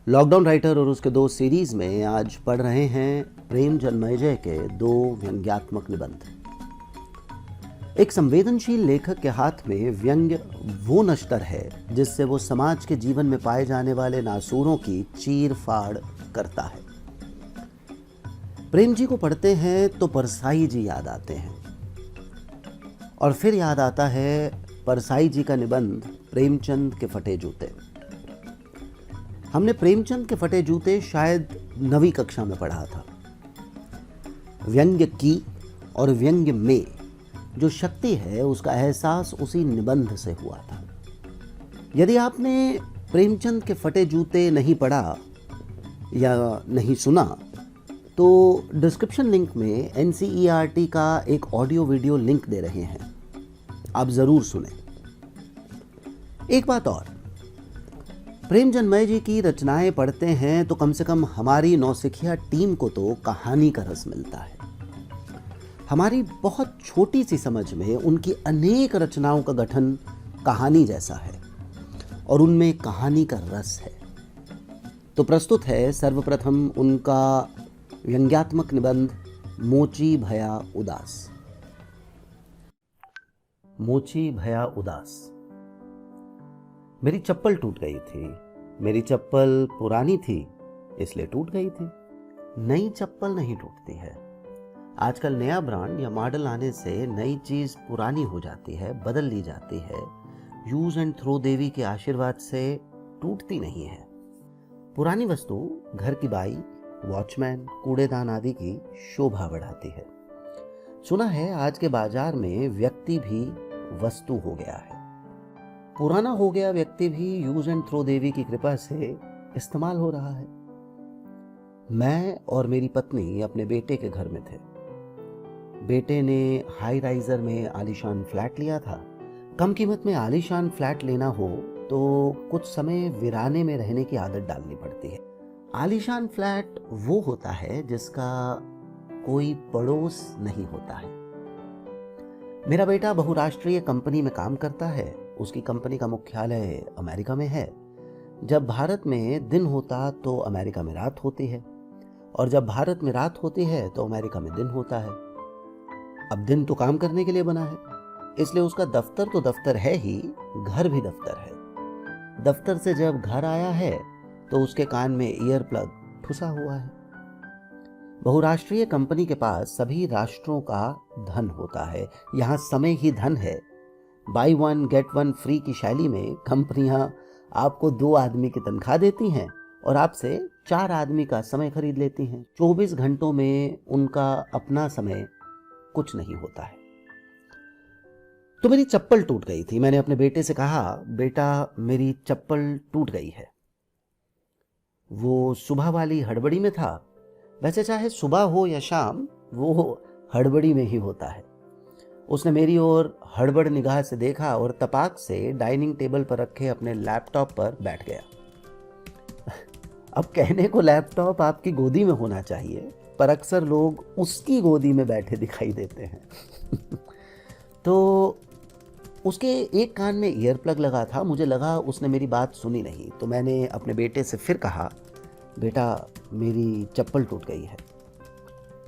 Lockdown writer और उसके दो सीरीज में आज पढ़ रहे हैं प्रेम जन्मेजय के दो व्यंग्यात्मक निबंध। एक संवेदनशील लेखक के हाथ में व्यंग्य वो नश्तर है जिससे वो समाज के जीवन में पाए जाने वाले नासूरों की चीर फाड़ करता है। प्रेम जी को पढ़ते हैं तो परसाई जी याद आते हैं और फिर याद आता है परसाई जी का निबंध प्रेमचंद के फटे जूते। हमने प्रेमचंद के फटे जूते शायद 9वीं कक्षा में पढ़ा था। व्यंग्य की और व्यंग्य में जो शक्ति है उसका एहसास उसी निबंध से हुआ था। यदि आपने प्रेमचंद के फटे जूते नहीं पढ़ा या नहीं सुना तो डिस्क्रिप्शन लिंक में NCERT का एक ऑडियो वीडियो लिंक दे रहे हैं, आप ज़रूर सुने। एक बात और, प्रेम जन्मय जी की रचनाएं पढ़ते हैं तो कम से कम हमारी नौसिखिया टीम को तो कहानी का रस मिलता है। हमारी बहुत छोटी सी समझ में उनकी अनेक रचनाओं का गठन कहानी जैसा है और उनमें कहानी का रस है। तो प्रस्तुत है सर्वप्रथम उनका व्यंग्यात्मक निबंध मोची भया उदास। मोची भया उदास। मेरी चप्पल टूट गई थी। मेरी चप्पल पुरानी थी इसलिए टूट गई थी। नई चप्पल नहीं टूटती है। आजकल नया ब्रांड या मॉडल आने से नई चीज पुरानी हो जाती है, बदल ली जाती है। यूज एंड थ्रो देवी के आशीर्वाद से टूटती नहीं है। पुरानी वस्तु घर की बाई, वॉचमैन, कूड़ेदान आदि की शोभा बढ़ाती है। सुना है आज के बाजार में व्यक्ति भी वस्तु हो गया है। पुराना हो गया व्यक्ति भी यूज एंड थ्रो देवी की कृपा से इस्तेमाल हो रहा है। मैं और मेरी पत्नी अपने बेटे के घर में थे। बेटे ने हाई राइजर में आलीशान फ्लैट लिया था। कम कीमत में आलीशान फ्लैट लेना हो तो कुछ समय वीराने में रहने की आदत डालनी पड़ती है। आलीशान फ्लैट वो होता है जिसका कोई पड़ोस नहीं होता है। मेरा बेटा बहुराष्ट्रीय कंपनी में काम करता है। उसकी कंपनी का मुख्यालय अमेरिका में है। जब भारत में दिन होता तो अमेरिका में रात होती है और जब भारत में रात होती है तो अमेरिका में दिन होता है। अब दिन तो काम करने के लिए बना है, इसलिए उसका दफ्तर तो दफ्तर है ही, घर भी दफ्तर है। दफ्तर से जब घर आया है तो उसके कान में ईयर प्लग ठुसा हुआ है। बहुराष्ट्रीय कंपनी के पास सभी राष्ट्रों का धन होता है। यहाँ समय ही धन है। By one get one free की शैली में कंपनियां आपको 2 आदमी की तनख्वाह देती हैं और आपसे 4 आदमी का समय खरीद लेती हैं। 24 घंटों में उनका अपना समय कुछ नहीं होता है। तो मेरी चप्पल टूट गई थी। मैंने अपने बेटे से कहा, बेटा मेरी चप्पल टूट गई है। वो सुबह वाली हड़बड़ी में था। वैसे चाहे सुबह हो या शाम, वो हड़बड़ी में ही होता है। उसने मेरी ओर हड़बड़ निगाह से देखा और तपाक से डाइनिंग टेबल पर रखे अपने लैपटॉप पर बैठ गया। अब कहने को लैपटॉप आपकी गोदी में होना चाहिए, पर अक्सर लोग उसकी गोदी में बैठे दिखाई देते हैं। तो उसके एक कान में ईयर प्लग लगा था। मुझे लगा उसने मेरी बात सुनी नहीं, तो मैंने अपने बेटे से फिर कहा, बेटा मेरी चप्पल टूट गई है।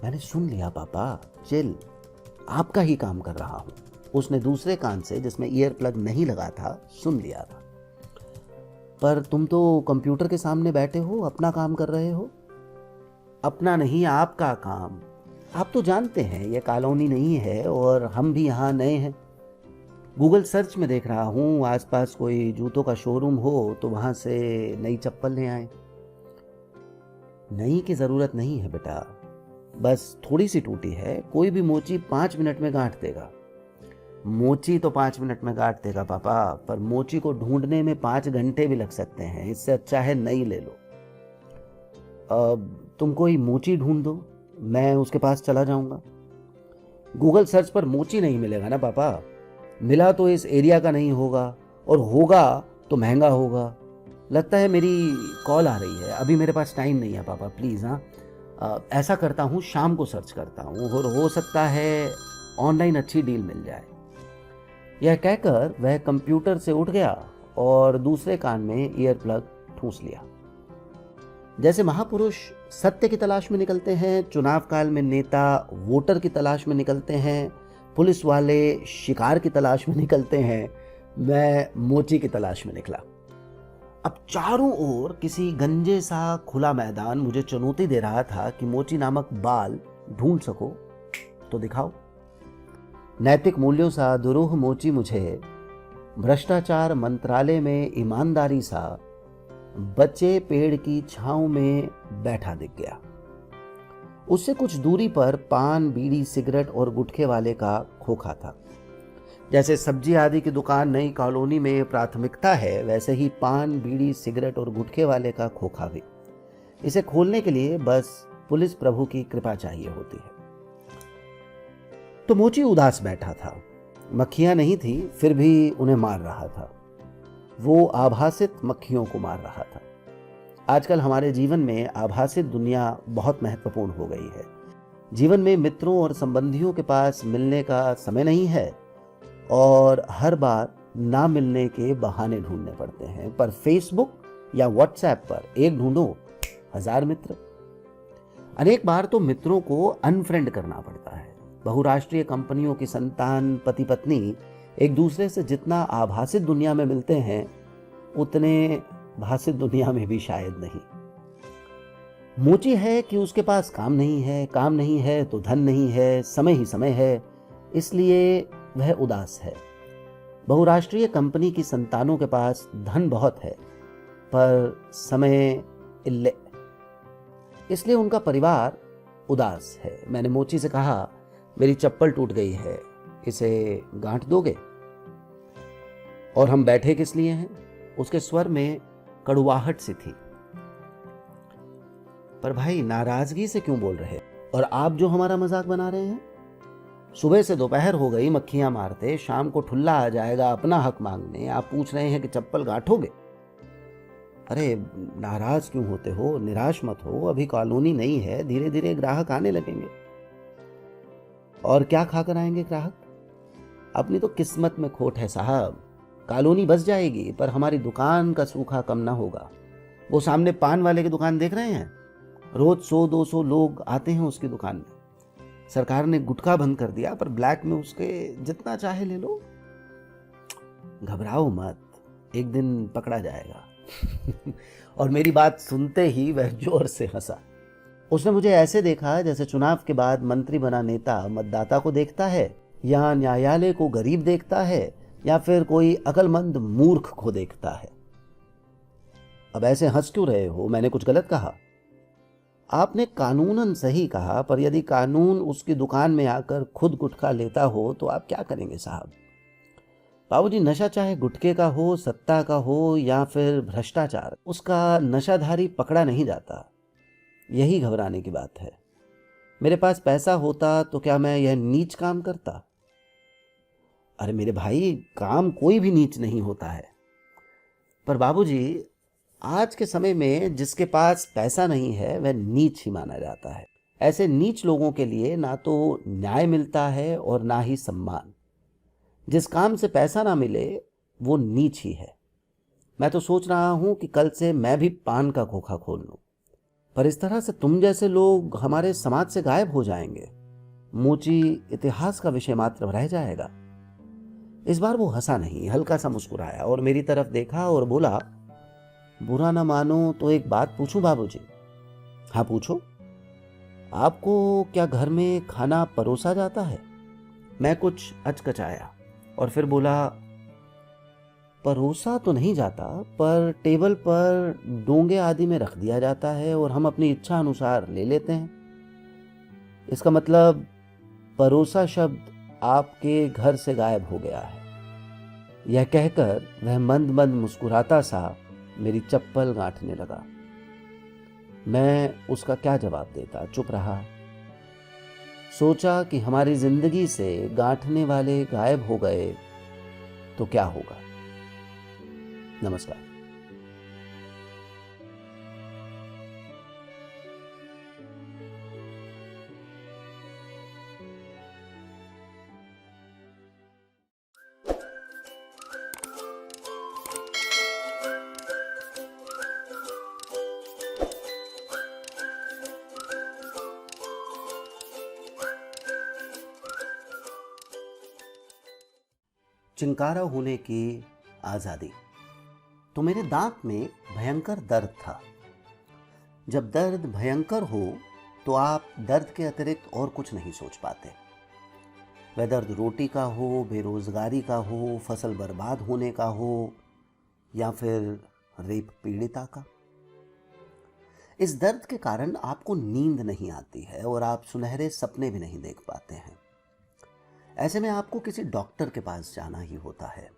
मैंने सुन लिया पापा, चिल, आपका ही काम कर रहा हूं। उसने दूसरे कान से, जिसमें ईयर प्लग नहीं लगा था, सुन लिया था। पर तुम तो कंप्यूटर के सामने बैठे हो, अपना काम कर रहे हो। अपना नहीं, आपका काम। आप तो जानते हैं यह कॉलोनी नहीं है और हम भी यहाँ नए हैं। गूगल सर्च में देख रहा हूँ आसपास कोई जूतों का शोरूम हो तो वहां से नई चप्पल ले आए। नई की जरूरत नहीं है बेटा, बस थोड़ी सी टूटी है। कोई भी मोची 5 मिनट में गांठ देगा। मोची तो 5 मिनट में गांठ देगा पापा, पर मोची को ढूंढने में 5 घंटे भी लग सकते हैं। इससे अच्छा है नई ले लो। अब तुम कोई मोची ढूंढ दो, मैं उसके पास चला जाऊंगा। गूगल सर्च पर मोची नहीं मिलेगा ना पापा। मिला तो इस एरिया का नहीं होगा, और होगा तो महंगा होगा। लगता है मेरी कॉल आ रही है, अभी मेरे पास टाइम नहीं है पापा, प्लीज़। हाँ, ऐसा करता हूँ, शाम को सर्च करता हूँ और हो सकता है ऑनलाइन अच्छी डील मिल जाए। यह कहकर वह कंप्यूटर से उठ गया और दूसरे कान में ईयर प्लग ठूंस लिया। जैसे महापुरुष सत्य की तलाश में निकलते हैं, चुनाव काल में नेता वोटर की तलाश में निकलते हैं, पुलिस वाले शिकार की तलाश में निकलते हैं, मैं मोची की तलाश में निकला। अब चारों ओर किसी गंजे सा खुला मैदान मुझे चुनौती दे रहा था कि मोची नामक बाल ढूंढ सको तो दिखाओ। नैतिक मूल्यों सा दुरूह मोची मुझे भ्रष्टाचार मंत्रालय में ईमानदारी सा बच्चे पेड़ की छांव में बैठा दिख गया। उससे कुछ दूरी पर पान, बीड़ी, सिगरेट और गुटखे वाले का खोखा था। जैसे सब्जी आदि की दुकान नई कॉलोनी में प्राथमिकता है, वैसे ही पान, बीड़ी, सिगरेट और गुटखे वाले का खोखा भी। इसे खोलने के लिए बस पुलिस प्रभु की कृपा चाहिए होती है। तो मोची उदास बैठा था। मक्खियां नहीं थी, फिर भी उन्हें मार रहा था। वो आभासित मक्खियों को मार रहा था। आजकल हमारे जीवन में आभासित दुनिया बहुत महत्वपूर्ण हो गई है। जीवन में मित्रों और संबंधियों के पास मिलने का समय नहीं है और हर बार ना मिलने के बहाने ढूंढने पड़ते हैं। पर फेसबुक या व्हाट्सएप पर एक ढूंढो 1000 मित्र। अनेक बार तो मित्रों को अनफ्रेंड करना पड़ता है। बहुराष्ट्रीय कंपनियों की संतान, पति पत्नी एक दूसरे से जितना आभासित दुनिया में मिलते हैं, उतने भासित दुनिया में भी शायद नहीं। मोची है कि उसके पास काम नहीं है, काम नहीं है तो धन नहीं है, समय ही समय है, इसलिए वह उदास है। बहुराष्ट्रीय कंपनी की संतानों के पास धन बहुत है पर समय इल्ले, इसलिए उनका परिवार उदास है। मैंने मोची से कहा, मेरी चप्पल टूट गई है, इसे गांठ दोगे? और हम बैठे किस लिए हैं? उसके स्वर में कड़ुवाहट सी थी। पर भाई, नाराजगी से क्यों बोल रहे? और आप जो हमारा मजाक बना रहे हैं? सुबह से दोपहर हो गई मक्खियां मारते, शाम को ठुल्ला आ जाएगा अपना हक मांगने, आप पूछ रहे हैं कि चप्पल गांठोगे? अरे नाराज क्यों होते हो? निराश मत हो, अभी कॉलोनी नहीं है, धीरे धीरे ग्राहक आने लगेंगे। और क्या खाकर आएंगे ग्राहक? अपनी तो किस्मत में खोट है साहब। कॉलोनी बस जाएगी पर हमारी दुकान का सूखा कम ना होगा। वो सामने पान वाले की दुकान देख रहे हैं, रोज 100-200 लोग आते हैं उसकी दुकान में। सरकार ने गुटखा बंद कर दिया पर ब्लैक में उसके जितना चाहे ले लो। घबराओ मत, एक दिन पकड़ा जाएगा। और मेरी बात सुनते ही वह जोर से हंसा। उसने मुझे ऐसे देखा जैसे चुनाव के बाद मंत्री बना नेता मतदाता को देखता है, या न्यायालय को गरीब देखता है, या फिर कोई अकलमंद मूर्ख को देखता है। अब ऐसे हंस क्यों रहे हो? मैंने कुछ गलत कहा? आपने कानूनन सही कहा, पर यदि कानून उसकी दुकान में आकर खुद गुटखा लेता हो तो आप क्या करेंगे साहब? बाबूजी, नशा चाहे गुटखे का हो, सत्ता का हो या फिर भ्रष्टाचार, उसका नशाधारी पकड़ा नहीं जाता। यही घबराने की बात है। मेरे पास पैसा होता तो क्या मैं यह नीच काम करता? अरे मेरे भाई, काम कोई भी नीच नहीं होता है। पर बाबूजी, आज के समय में जिसके पास पैसा नहीं है वह नीच ही माना जाता है। ऐसे नीच लोगों के लिए ना तो न्याय मिलता है और ना ही सम्मान। जिस काम से पैसा ना मिले वो नीच ही है। मैं तो सोच रहा हूं कि कल से मैं भी पान का खोखा खोल लूं। पर इस तरह से तुम जैसे लोग हमारे समाज से गायब हो जाएंगे। मोची इतिहास का विषय मात्र रह जाएगा। इस बार वो हंसा नहीं, हल्का सा मुस्कुराया और मेरी तरफ देखा और बोला, बुरा ना मानो तो एक बात पूछूं बाबूजी? हाँ पूछो। आपको क्या घर में खाना परोसा जाता है? मैं कुछ अचकचाया और फिर बोला, परोसा तो नहीं जाता पर टेबल पर डोंगे आदि में रख दिया जाता है और हम अपनी इच्छा अनुसार ले लेते हैं। इसका मतलब परोसा शब्द आपके घर से गायब हो गया है। यह कहकर वह मंद मंद मुस्कुराता सा मेरी चप्पल गांठने लगा। मैं उसका क्या जवाब देता, चुप रहा। सोचा कि हमारी जिंदगी से गांठने वाले गायब हो गए तो क्या होगा। नमस्कार। चिंकारा होने की आज़ादी। तो मेरे दांत में भयंकर दर्द था। जब दर्द भयंकर हो तो आप दर्द के अतिरिक्त और कुछ नहीं सोच पाते। वह दर्द रोटी का हो, बेरोजगारी का हो, फसल बर्बाद होने का हो, या फिर रेप पीड़िता का। इस दर्द के कारण आपको नींद नहीं आती है और आप सुनहरे सपने भी नहीं देख पाते हैं। ऐसे में आपको किसी डॉक्टर के पास जाना ही होता है।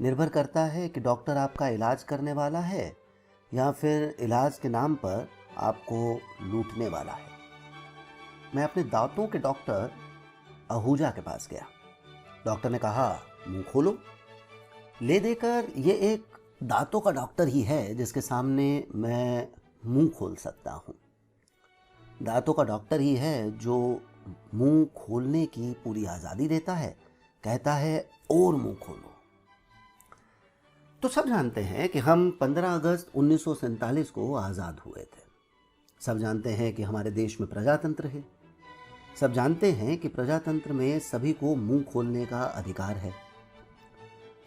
निर्भर करता है कि डॉक्टर आपका इलाज करने वाला है या फिर इलाज के नाम पर आपको लूटने वाला है। मैं अपने दांतों के डॉक्टर आहूजा के पास गया। डॉक्टर ने कहा, मुंह खोलो। ले देकर ये एक दांतों का डॉक्टर ही है जिसके सामने मैं मुंह खोल सकता हूँ। दांतों का डॉक्टर ही है जो मुंह खोलने की पूरी आज़ादी देता है, कहता है और मुंह खोलो। तो सब जानते हैं कि हम 15 अगस्त 1947 को आज़ाद हुए थे। सब जानते हैं कि हमारे देश में प्रजातंत्र है। सब जानते हैं कि प्रजातंत्र में सभी को मुंह खोलने का अधिकार है।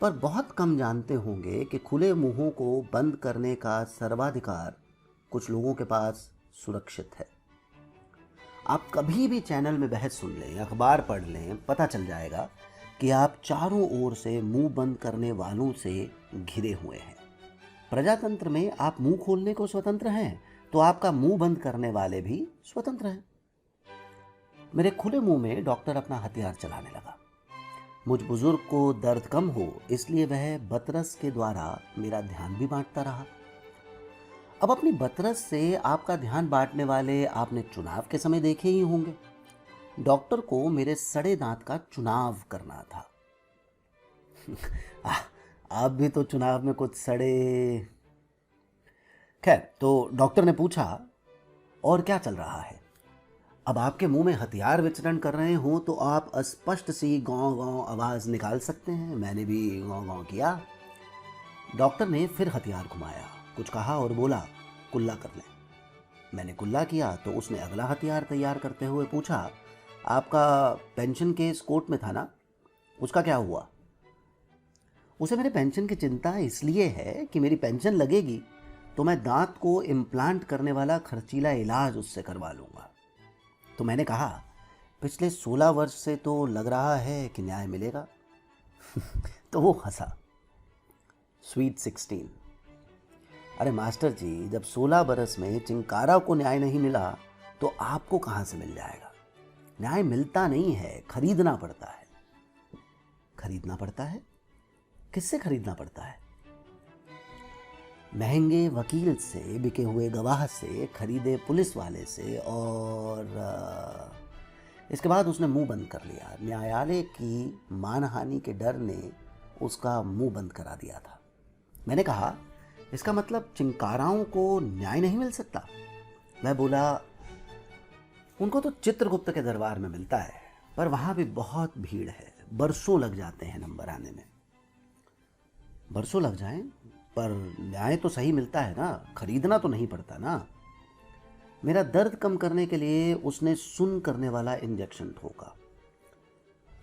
पर बहुत कम जानते होंगे कि खुले मुंहों को बंद करने का सर्वाधिकार कुछ लोगों के पास सुरक्षित है। आप कभी भी चैनल में बहस सुन लें, अखबार पढ़ लें, पता चल जाएगा कि आप चारों ओर से मुंह बंद करने वालों से घिरे हुए हैं। प्रजातंत्र में आप मुंह खोलने को स्वतंत्र हैं तो आपका मुंह बंद करने वाले भी स्वतंत्र हैं। मेरे खुले मुंह में डॉक्टर अपना हथियार चलाने लगा। मुझ बुजुर्ग को दर्द कम हो इसलिए वह बतरस के द्वारा मेरा ध्यान भी बांटता रहा। अब अपनी बतरस से आपका ध्यान बांटने वाले आपने चुनाव के समय देखे ही होंगे। डॉक्टर को मेरे सड़े दांत का चुनाव करना था। आप भी तो चुनाव में कुछ सड़े। खैर, तो डॉक्टर ने पूछा, और क्या चल रहा है? अब आपके मुंह में हथियार विचरण कर रहे हो तो आप स्पष्ट सी गाँव गाँव आवाज निकाल सकते हैं। मैंने भी गाँव गाँव किया। डॉक्टर ने फिर हथियार घुमाया, कुछ कहा और बोला, कुल्ला कर ले। मैंने कुल्ला किया तो उसने अगला हथियार तैयार करते हुए पूछा, आपका पेंशन केस कोर्ट में था ना, उसका क्या हुआ? उसे मेरे पेंशन की चिंता इसलिए है कि मेरी पेंशन लगेगी तो मैं दांत को इम्प्लांट करने वाला खर्चीला इलाज उससे करवा लूंगा। तो मैंने कहा, पिछले 16 वर्ष से तो लग रहा है कि न्याय मिलेगा। तो वो हंसा। स्वीट 16। अरे मास्टर जी, जब 16 बरस में चिंकारा को न्याय नहीं मिला तो आपको कहां से मिल जाएगा? न्याय मिलता नहीं है, खरीदना पड़ता है। खरीदना पड़ता है? किससे खरीदना पड़ता है? महंगे वकील से, बिके हुए गवाह से, खरीदे पुलिस वाले से, और इसके बाद उसने मुंह बंद कर लिया। न्यायालय की मानहानि के डर ने उसका मुंह बंद करा दिया था। मैंने कहा, इसका मतलब चिंकाराओं को न्याय नहीं मिल सकता? मैं बोला, उनको तो चित्रगुप्त के दरबार में मिलता है, पर वहां भी बहुत भीड़ है, बरसों लग जाते हैं नंबर आने में। बरसों लग जाएं, पर न्याय तो सही मिलता है ना, खरीदना तो नहीं पड़ता ना। मेरा दर्द कम करने के लिए उसने सुन करने वाला इंजेक्शन ठोका।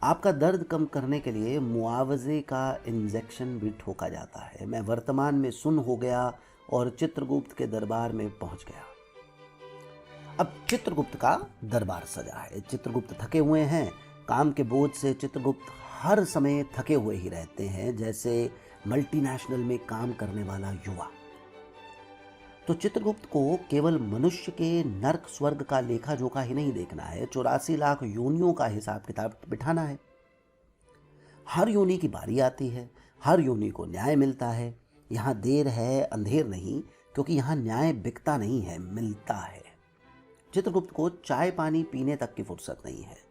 आपका दर्द कम करने के लिए मुआवजे का इंजेक्शन भी ठोका जाता है। मैं वर्तमान में सुन हो गया और चित्रगुप्त के दरबार में पहुंच गया। अब चित्रगुप्त का दरबार सजा है। चित्रगुप्त थके हुए हैं। काम के बोझ से चित्रगुप्त हर समय थके हुए ही रहते हैं, जैसे मल्टीनेशनल में काम करने वाला युवा। तो चित्रगुप्त को केवल मनुष्य के नर्क स्वर्ग का लेखा जोखा ही नहीं देखना है, 84 लाख योनियों का हिसाब किताब बिठाना है। हर योनि की बारी आती है, हर योनि को न्याय मिलता है। यहाँ देर है अंधेर नहीं, क्योंकि यहाँ न्याय बिकता नहीं है, मिलता है। चित्रगुप्त को चाय पानी पीने तक की फुर्सत नहीं है।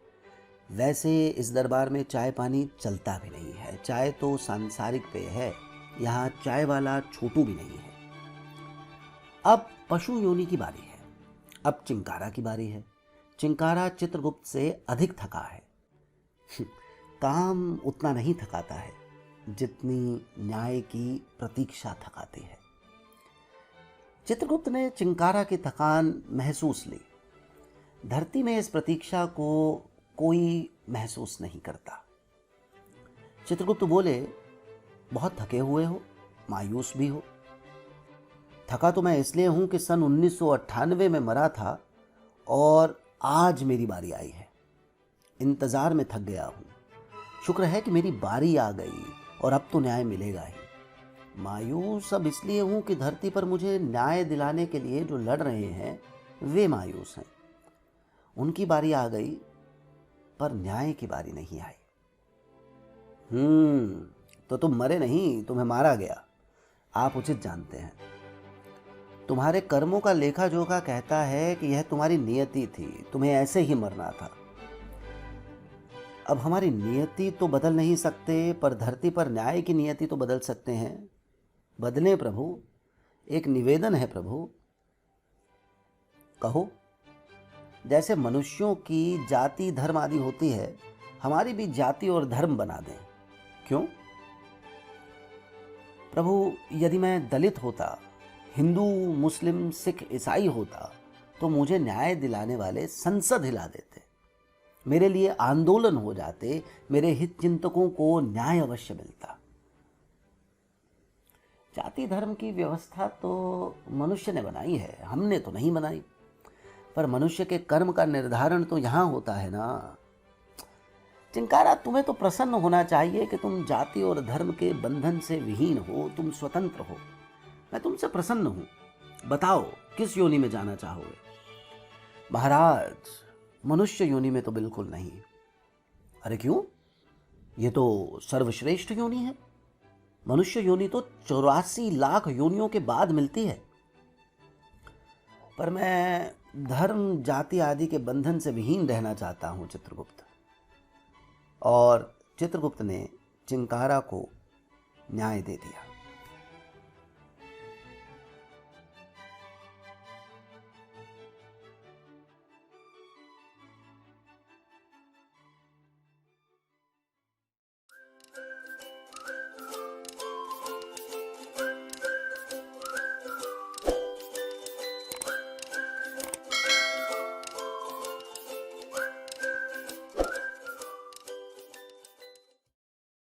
वैसे इस दरबार में चाय पानी चलता भी नहीं है। चाय तो सांसारिक पेय है, यहाँ चाय वाला छोटू भी नहीं है। अब पशु योनि की बारी है। अब चिंकारा की बारी है। चिंकारा चित्रगुप्त से अधिक थका है। काम उतना नहीं थकाता है जितनी न्याय की प्रतीक्षा थकाती है। चित्रगुप्त ने चिंकारा की थकान महसूस ली। धरती में इस प्रतीक्षा को कोई महसूस नहीं करता। चित्रगुप्त बोले, बहुत थके हुए हो, मायूस भी हो। थका तो मैं इसलिए हूं कि सन 1998 में मरा था और आज मेरी बारी आई है। इंतजार में थक गया हूं। शुक्र है कि मेरी बारी आ गई और अब तो न्याय मिलेगा ही। मायूस अब इसलिए हूं कि धरती पर मुझे न्याय दिलाने के लिए जो लड़ रहे हैं वे मायूस हैं। उनकी बारी आ गई पर न्याय की बारी नहीं आई। तो तुम मरे नहीं, तुम्हें मारा गया। आप उचित जानते हैं। तुम्हारे कर्मों का लेखा जोखा कहता है कि यह तुम्हारी नियति थी, तुम्हें ऐसे ही मरना था। अब हमारी नियति तो बदल नहीं सकते, पर धरती पर न्याय की नियति तो बदल सकते हैं। बदले प्रभु, एक निवेदन है प्रभु। कहो। जैसे मनुष्यों की जाति धर्म आदि होती है, हमारी भी जाति और धर्म बना दें। क्यों? प्रभु, यदि मैं दलित होता, हिंदू मुस्लिम सिख ईसाई होता, तो मुझे न्याय दिलाने वाले संसद हिला देते, मेरे लिए आंदोलन हो जाते, मेरे हित चिंतकों को न्याय अवश्य मिलता। जाति धर्म की व्यवस्था तो मनुष्य ने बनाई है, हमने तो नहीं बनाई। पर मनुष्य के कर्म का निर्धारण तो यहां होता है ना। चिंकारा, तुम्हें तो प्रसन्न होना चाहिए कि तुम जाति और धर्म के बंधन से विहीन हो, तुम स्वतंत्र हो। मैं तुमसे प्रसन्न हूं। बताओ, किस योनि में जाना चाहोगे? महाराज, मनुष्य योनि में तो बिल्कुल नहीं। अरे क्यों? ये तो सर्वश्रेष्ठ योनि है। मनुष्य योनि तो 84 लाख योनियों के बाद मिलती है। पर मैं धर्म जाति आदि के बंधन से विहीन रहना चाहता हूं चित्रगुप्त। और चित्रगुप्त ने चिंकारा को न्याय दे दिया।